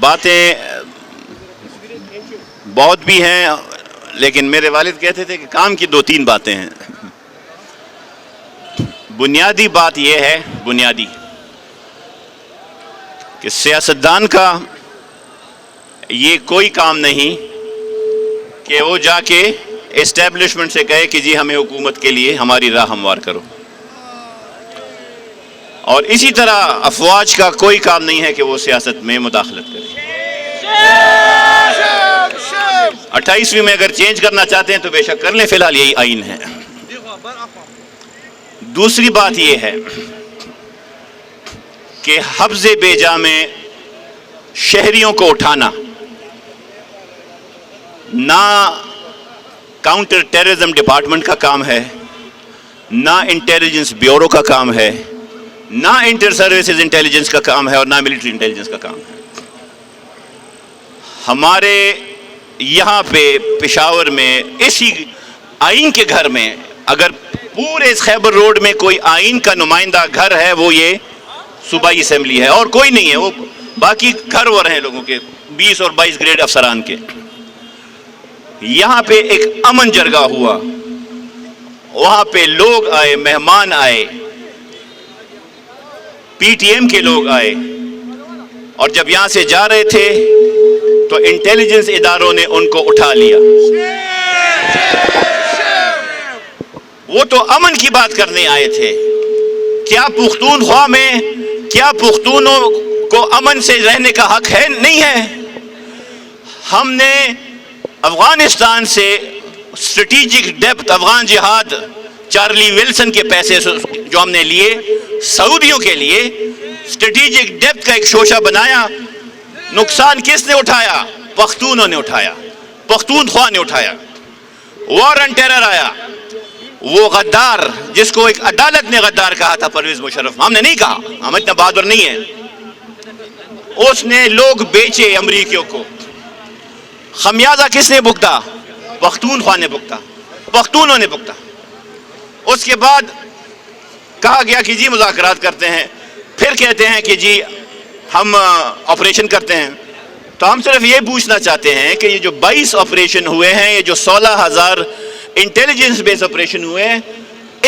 باتیں بہت بھی ہیں، لیکن میرے والد کہتے تھے کہ کام کی 2-3 باتیں ہیں۔ بنیادی بات یہ ہے، بنیادی، کہ سیاستدان کا یہ کوئی کام نہیں کہ وہ جا کے اسٹیبلشمنٹ سے کہے کہ جی ہمیں حکومت کے لیے ہماری راہ ہموار کرو، اور اسی طرح افواج کا کوئی کام نہیں ہے کہ وہ سیاست میں مداخلت کرے۔ 28ویں میں اگر چینج کرنا چاہتے ہیں تو بے شک کر لیں، فی الحال یہی آئین ہے۔ دوسری بات یہ ہے کہ حفظ بے جا میں شہریوں کو اٹھانا نہ کاؤنٹر ٹیررزم ڈپارٹمنٹ کا کام ہے، نہ انٹیلیجنس بیورو کا کام ہے، نہ انٹر سروسز انٹیلیجنس کا کام ہے، اور نہ ملٹری انٹیلیجنس کا کام ہے۔ ہمارے یہاں پہ پشاور میں اسی آئین کے گھر میں، اگر پورے خیبر روڈ میں کوئی آئین کا نمائندہ گھر ہے وہ یہ صوبائی اسمبلی ہے، اور کوئی نہیں ہے، وہ باقی گھر وہ رہے لوگوں کے 20 اور 22 گریڈ افسران کے۔ یہاں پہ ایک امن جرگہ ہوا، وہاں پہ لوگ آئے، مہمان آئے، پی ٹی ایم کے لوگ آئے، اور جب یہاں سے جا رہے تھے تو انٹیلیجنس اداروں نے ان کو اٹھا لیا۔ وہ تو امن کی بات کرنے آئے تھے۔ کیا پختونخوا میں، کیا پختونوں کو امن سے رہنے کا حق ہے؟ نہیں ہے۔ ہم نے افغانستان سے اسٹریٹجک ڈیپتھ، افغان جہاد، چارلی ولسن کے پیسے جو ہم نے لیے سعودیوں کے لیے، اسٹریٹجک ڈیپتھ کا ایک شوشہ بنایا۔ نقصان کس نے اٹھایا؟ پختونوں نے اٹھایا، پختونخوا نے اٹھایا۔ وار آن ٹیرر آیا، وہ غدار جس کو ایک عدالت نے غدار کہا تھا، پرویز مشرف، ہم نے نہیں کہا، ہم اتنا بہادر نہیں ہیں۔ اس نے لوگ بیچے امریکیوں کو۔ خمیازہ کس نے بھگتا؟ پختونخوا نے بھگتا، پختونوں نے بھگتا۔ اس کے بعد کہا گیا کہ جی مذاکرات کرتے ہیں، پھر کہتے ہیں کہ جی ہم آپریشن کرتے ہیں۔ تو ہم صرف یہ پوچھنا چاہتے ہیں کہ یہ جو 22 آپریشن ہوئے ہیں، یہ جو 16,000 انٹیلیجنس بیس آپریشن ہوئے ہیں،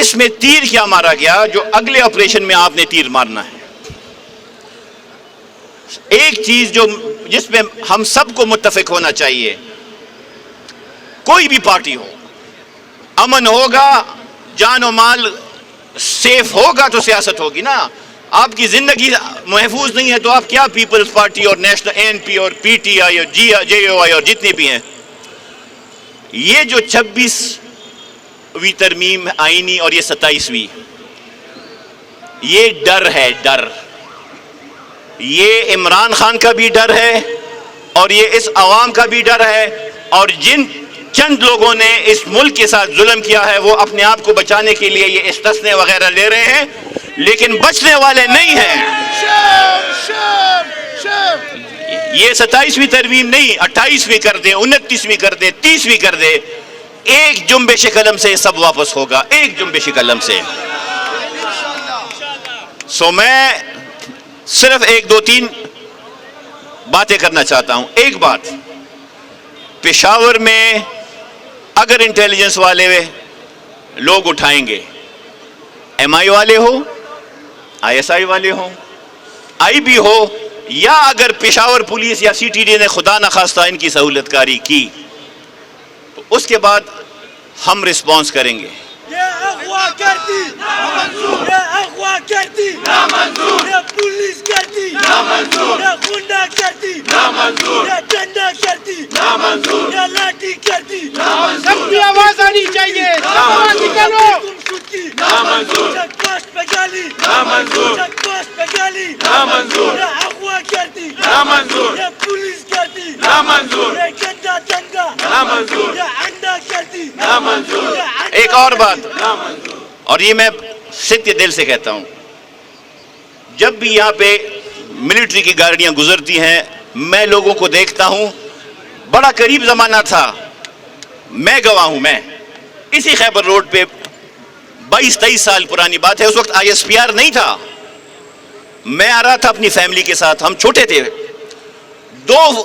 اس میں تیر کیا مارا گیا جو اگلے آپریشن میں آپ نے تیر مارنا ہے؟ ایک چیز جس میں ہم سب کو متفق ہونا چاہیے، کوئی بھی پارٹی ہو، امن ہوگا، جان و مال سیف ہوگا تو سیاست ہوگی نا۔ آپ کی زندگی محفوظ نہیں ہے تو آپ کیا پیپلز پارٹی اور نیشنل این پی اور پی ٹی آئی اور جے او آئی اور جتنے بھی ہیں، یہ جو 26ویں ترمیم آئینی اور یہ 27ویں، یہ ڈر ہے، ڈر۔ یہ عمران خان کا بھی ڈر ہے، اور یہ اس عوام کا بھی ڈر ہے، اور جن چند لوگوں نے اس ملک کے ساتھ ظلم کیا ہے وہ اپنے آپ کو بچانے کے لیے یہ استثنے وغیرہ لے رہے ہیں، لیکن بچنے والے نہیں ہیں۔ یہ 27ویں ترمیم نہیں، 28ویں کر دیں، 29ویں کر دیں، 30ویں کر دیں، ایک جنبش قلم سے سب واپس ہوگا، ایک جنبش قلم سے۔ سو میں صرف 1-2-3 باتیں کرنا چاہتا ہوں۔ ایک بات، پشاور میں اگر انٹیلیجنس والے لوگ اٹھائیں گے، ایم آئی والے ہو، آئی ایس آئی والے ہوں، آئی بی ہو، یا اگر پشاور پولیس یا سی ٹی ڈی نے خدا نخواستہ ان کی سہولت کاری کی، تو اس کے بعد ہم رسپانس کریں گے۔ یہ اغوا کرتی نامنظور، یہ اغوا کرتی نامنظور، یہ پولیس کرتی نامنظور، یہ گنڈا کرتی نامنظور، یہ ڈنڈا کرتی نامنظور، یہ لاٹھی کرتی نامنظور۔ سب کی آواز آنی چاہیے، آواز نکالو۔ نامنظور، چیک پوسٹ پہ گالی نامنظور، چیک پوسٹ پہ گالی نامنظور، یہ اغوا کرتی نامنظور، یہ پولیس کرتی نامنظور، یہ گنڈا دنگا نامنظور، یہ انڈا کرتی نامنظور۔ ایک اور بات، اور یہ میں سچے دل سے کہتا ہوں، جب بھی یہاں پہ ملٹری کی گاڑیاں گزرتی ہیں، میں لوگوں کو دیکھتا ہوں، بڑا قریب زمانہ تھا، میں گواہ ہوں، میں اسی خیبر روڈ پہ 22-23 سال پرانی بات ہے، اس وقت آئی ایس پی آر نہیں تھا، میں آ رہا تھا اپنی فیملی کے ساتھ، ہم چھوٹے تھے، 2